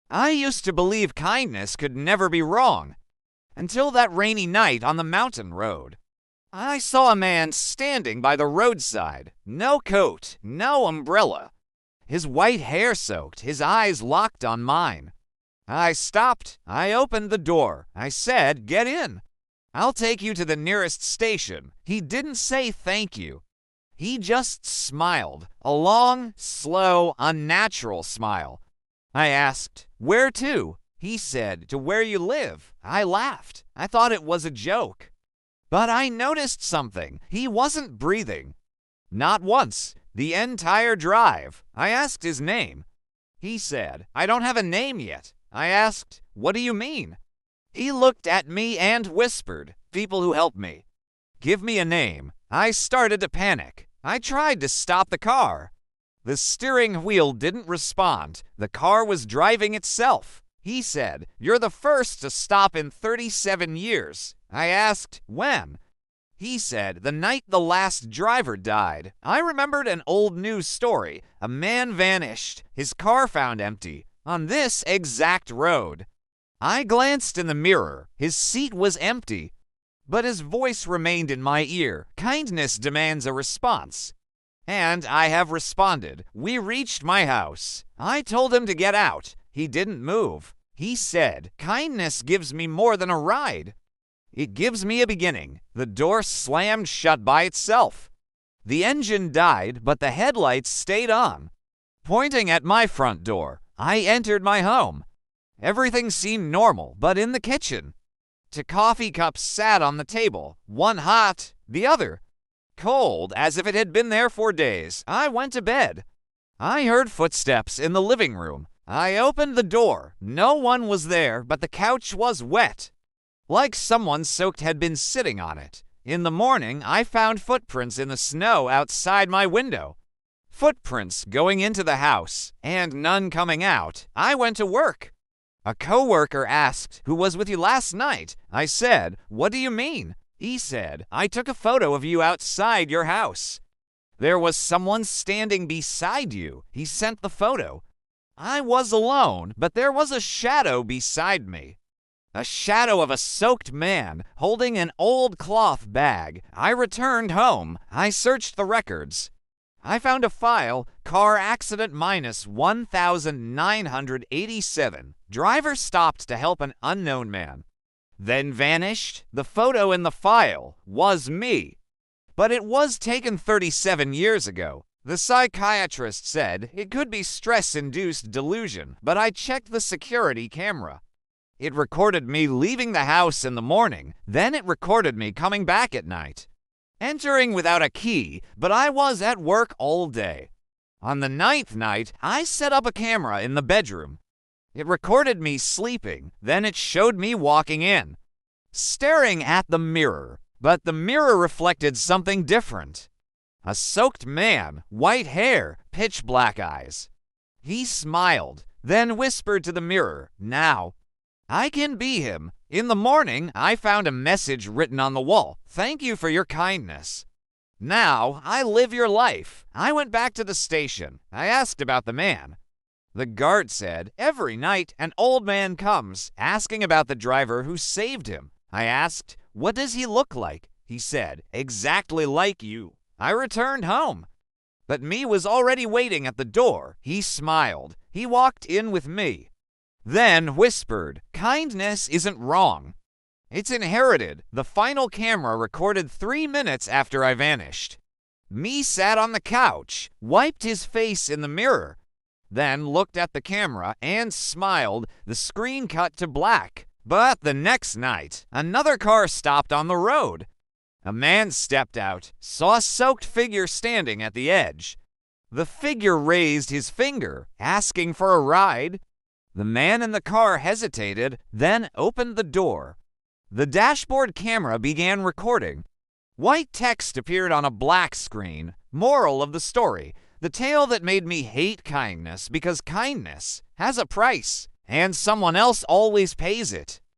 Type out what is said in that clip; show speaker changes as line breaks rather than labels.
I used to believe kindness could never be wrong, until that rainy night on the mountain road. I saw a man standing by the roadside, no coat, no umbrella. His white hair soaked, his eyes locked on mine. I stopped, I opened the door, I said, "Get in. I'll take you to the nearest station." He didn't say thank you. He just smiled, a long, slow, unnatural smile. I asked, "Where to?" He said, "To where you live." I laughed. I thought it was a joke. But I noticed something. He wasn't breathing. Not once, the entire drive. I asked his name. He said, "I don't have a name yet." I asked, "What do you mean?" He looked at me and whispered, "People who help me. Give me a name." I started to panic. I tried to stop the car. The steering wheel didn't respond. The car was driving itself. He said, "You're the first to stop in 37 years. I asked, "When?" He said, "The night the last driver died." I remembered an old news story. A man vanished, his car found empty, on this exact road. I glanced in the mirror. His seat was empty. But his voice remained in my ear. Kindness demands a response. And I have responded. We reached my house. I told him to get out. He didn't move. He said, "Kindness gives me more than a ride. It gives me a beginning." The door slammed shut by itself. The engine died, but the headlights stayed on. Pointing at my front door, I entered my home. Everything seemed normal, but in the kitchen. Two coffee cups sat on the table, one hot, the other cold, as if it had been there for days. I went to bed. I heard footsteps in the living room. I opened the door. No one was there, but the couch was wet, like someone soaked had been sitting on it. In the morning, I found footprints in the snow outside my window. Footprints going into the house, and none coming out. I went to work. A coworker asked, "Who was with you last night?" I said, "What do you mean?" He said, "I took a photo of you outside your house. There was someone standing beside you." He sent the photo. I was alone, but there was a shadow beside me. A shadow of a soaked man holding an old cloth bag. I returned home. I searched the records. I found a file, car accident minus 1,987. Driver stopped to help an unknown man, then vanished. The photo in the file was me. But it was taken 37 years ago. The psychiatrist said it could be stress-induced delusion, but I checked the security camera. It recorded me leaving the house in the morning, then it recorded me coming back at night. Entering without a key, but I was at work all day. On the 9th night, I set up a camera in the bedroom. It recorded me sleeping, then it showed me walking in, staring at the mirror, but the mirror reflected something different. A soaked man, white hair, pitch black eyes. He smiled, then whispered to the mirror, "Now, I can be him." In the morning, I found a message written on the wall. "Thank you for your kindness. Now, I live your life." I went back to the station. I asked about the man. The guard said, "Every night, an old man comes, asking about the driver who saved him." I asked, "What does he look like?" He said, "Exactly like you." I returned home. But me was already waiting at the door. He smiled. He walked in with me. Then whispered, "Kindness isn't wrong. It's inherited." The final camera recorded 3 minutes after I vanished. Me sat on the couch, wiped his face in the mirror, then looked at the camera and smiled. The screen cut to black. But the next night, another car stopped on the road. A man stepped out, saw a soaked figure standing at the edge. The figure raised his finger, asking for a ride. The man in the car hesitated, then opened the door. The dashboard camera began recording. White text appeared on a black screen. Moral of the story: the tale that made me hate kindness, because kindness has a price, and someone else always pays it.